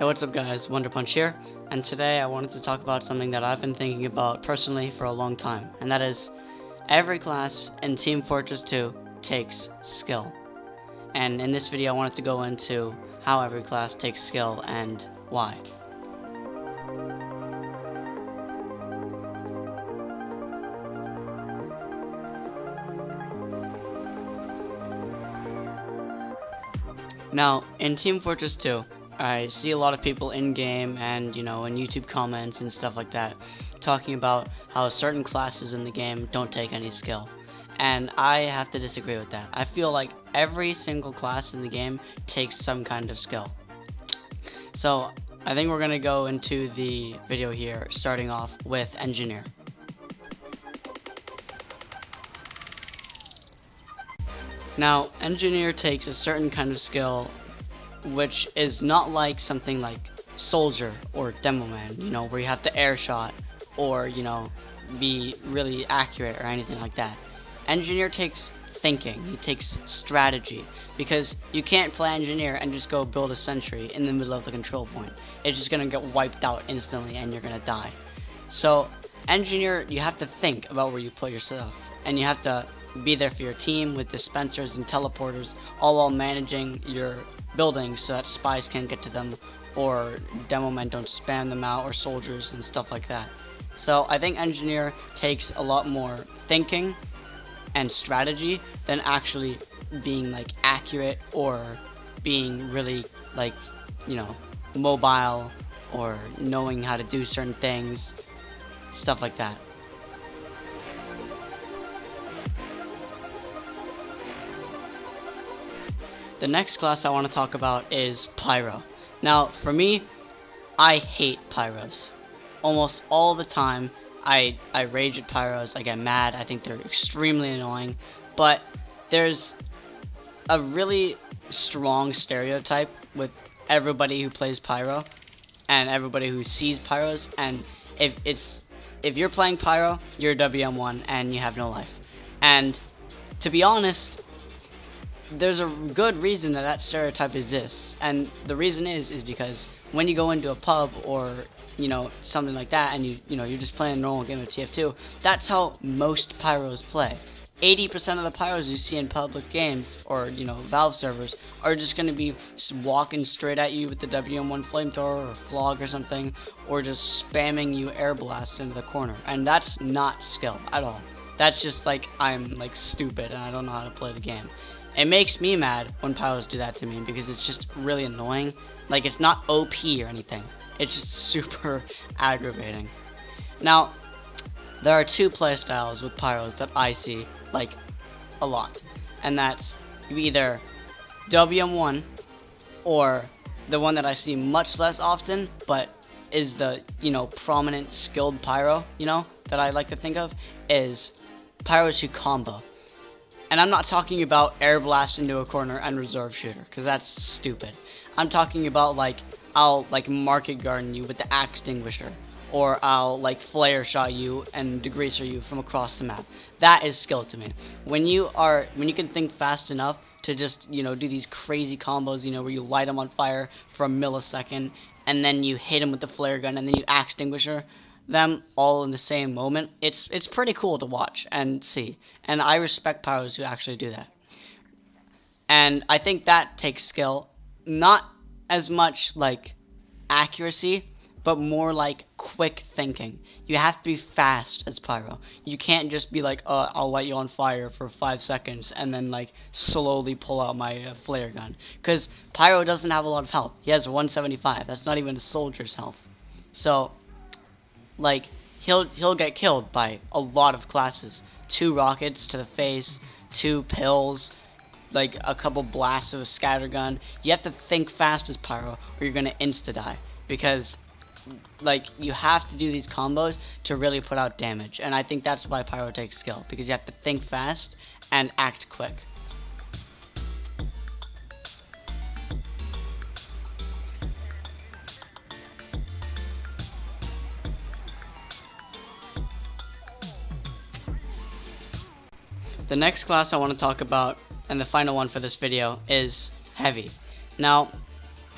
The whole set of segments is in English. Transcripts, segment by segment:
Hey, what's up guys, Wonderpunch here, and today I wanted to talk about something that I've been thinking about personally for a long time, and that is, every class in Team Fortress 2 takes skill. And in this video I wanted to go into how every class takes skill and why. Now, in Team Fortress 2, I see a lot of people in-game and, in YouTube comments and stuff like that, talking about how certain classes in the game don't take any skill. And I have to disagree with that. I feel like every single class in the game takes some kind of skill. So, I think we're going to go into the video here, starting off with Engineer. Now, Engineer takes a certain kind of skill which is not like something like Soldier or Demo Man, where you have to air shot or, be really accurate or anything like that. Engineer takes thinking, he takes strategy, because you can't play Engineer and just go build a sentry in the middle of the control point. It's just gonna get wiped out instantly and you're gonna die. So, Engineer, you have to think about where you put yourself, and you have to be there for your team with dispensers and teleporters, all while managing your buildings so that spies can't get to them or demo men don't spam them out, or soldiers and stuff like that. So I think Engineer takes a lot more thinking and strategy than actually being like accurate or being really like, mobile or knowing how to do certain things, stuff like that. The next class I want to talk about is Pyro. Now, for me, I hate Pyros. Almost all the time, I rage at Pyros, I get mad, I think they're extremely annoying, but there's a really strong stereotype with everybody who plays Pyro, and everybody who sees Pyros, and if you're playing Pyro, you're a WM1, and you have no life. And, to be honest, there's a good reason that stereotype exists, and the reason is because when you go into a pub or something like that, and you're just playing a normal game of TF2, that's how most Pyros play. 80% of the Pyros you see in public games or Valve servers are just going to be walking straight at you with the WM1 flamethrower or flog or something, or just spamming you air blast into the corner, and that's not skill at all. That's just like, I'm like stupid and I don't know how to play the game. It makes me mad when Pyros do that to me because it's just really annoying. Like, it's not OP or anything. It's just super aggravating. Now, there are two playstyles with Pyros that I see, like, a lot. And that's either WM1 or the one that I see much less often, but is the, prominent skilled Pyro, that I like to think of, is Pyros who combo. And I'm not talking about air blast into a corner and reserve shooter, because that's stupid. I'm talking about, I'll, market garden you with the axe extinguisher, or I'll, flare shot you and degreaser you from across the map. That is skill to me. When you can think fast enough to just, do these crazy combos, where you light them on fire for a millisecond, and then you hit them with the flare gun, and then you axe extinguisher them all in the same moment, it's pretty cool to watch and see, and I respect Pyros who actually do that. And I think that takes skill, not as much like accuracy, but more like quick thinking. You have to be fast as Pyro. You can't just be like, I'll light you on fire for 5 seconds and then slowly pull out my flare gun, because Pyro doesn't have a lot of health. He has 175. That's not even a soldier's health. So he'll get killed by a lot of classes. 2 rockets to the face, 2 pills, a couple blasts of a scattergun. You have to think fast as Pyro, or you're gonna insta-die, because you have to do these combos to really put out damage, and I think that's why Pyro takes skill, because you have to think fast and act quick. The next class I want to talk about, and the final one for this video, is Heavy. Now,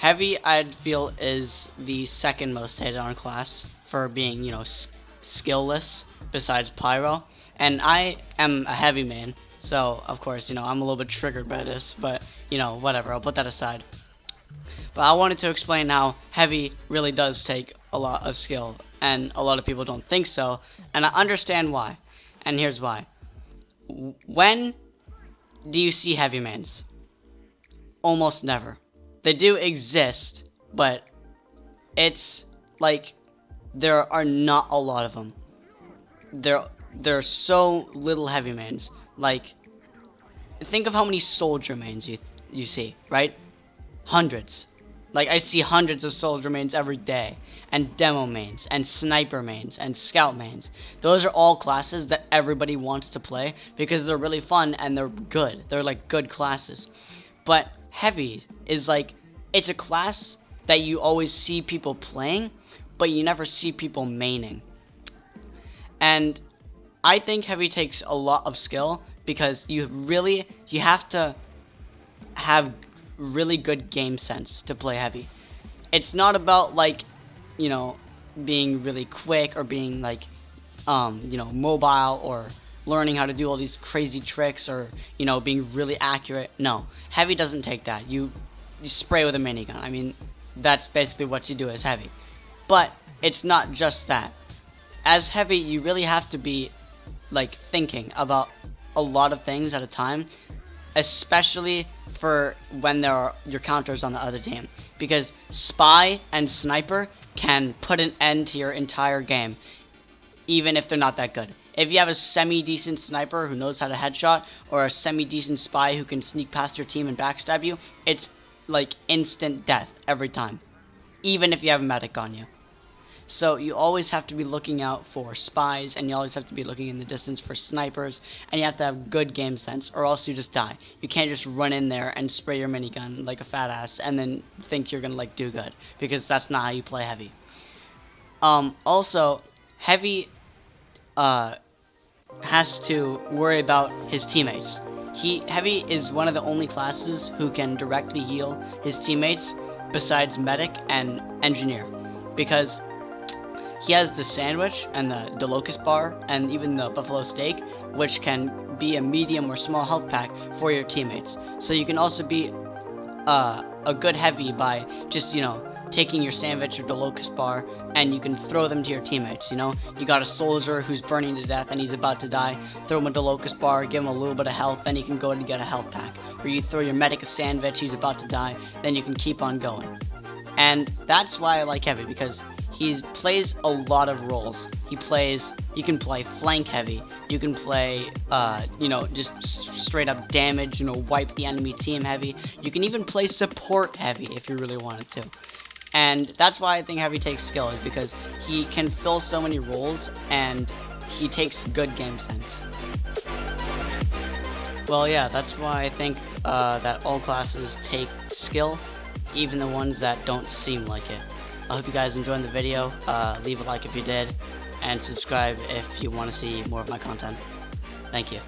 Heavy, I'd feel, is the second most hated on class for being, skillless besides Pyro. And I am a heavy main, so of course, I'm a little bit triggered by this, but, whatever, I'll put that aside. But I wanted to explain how heavy really does take a lot of skill, and a lot of people don't think so, and I understand why. And here's why. When do you see heavy mains? Almost never. They do exist, but it's like there are not a lot of them. There are so little heavy mains. Like, think of how many soldier mains you see, right? Hundreds. Like, I see hundreds of soldier mains every day, and demo mains, and sniper mains, and scout mains. Those are all classes that everybody wants to play because they're really fun and they're good. They're like good classes. But heavy is like, it's a class that you always see people playing, but you never see people maining. And I think heavy takes a lot of skill because you have to have really good game sense to play heavy. It's not about like, being really quick or being like, mobile or learning how to do all these crazy tricks or, being really accurate. No, heavy doesn't take that. You spray with a minigun. I mean, that's basically what you do as heavy. But it's not just that. As heavy, you really have to be like thinking about a lot of things at a time, especially for when there are your counters on the other team, because spy and sniper can put an end to your entire game, even if they're not that good. If you have a semi-decent sniper who knows how to headshot, or a semi-decent spy who can sneak past your team and backstab you, it's like instant death every time, even if you have a medic on you. So you always have to be looking out for spies, and you always have to be looking in the distance for snipers, and you have to have good game sense, or else you just die. You can't just run in there and spray your minigun like a fat ass and then think you're gonna like do good, because that's not how you play heavy. Also, heavy has to worry about his teammates. Heavy is one of the only classes who can directly heal his teammates besides medic and engineer, because he has the sandwich and the locust bar and even the buffalo steak, which can be a medium or small health pack for your teammates. So you can also be a good heavy by just, taking your sandwich or the locust bar, and you can throw them to your teammates. You got a soldier who's burning to death and he's about to die, throw him a locust bar, give him a little bit of health, then you can go and get a health pack. Or you throw your medic a sandwich, he's about to die, then you can keep on going. And that's why I like heavy, because he plays a lot of roles. You can play flank heavy, you can play, just straight up damage, wipe the enemy team heavy. You can even play support heavy if you really wanted to. And that's why I think heavy takes skill, is because he can fill so many roles and he takes good game sense. Well, yeah, that's why I think that all classes take skill, even the ones that don't seem like it. I hope you guys enjoyed the video. Leave a like if you did, and subscribe if you want to see more of my content. Thank you.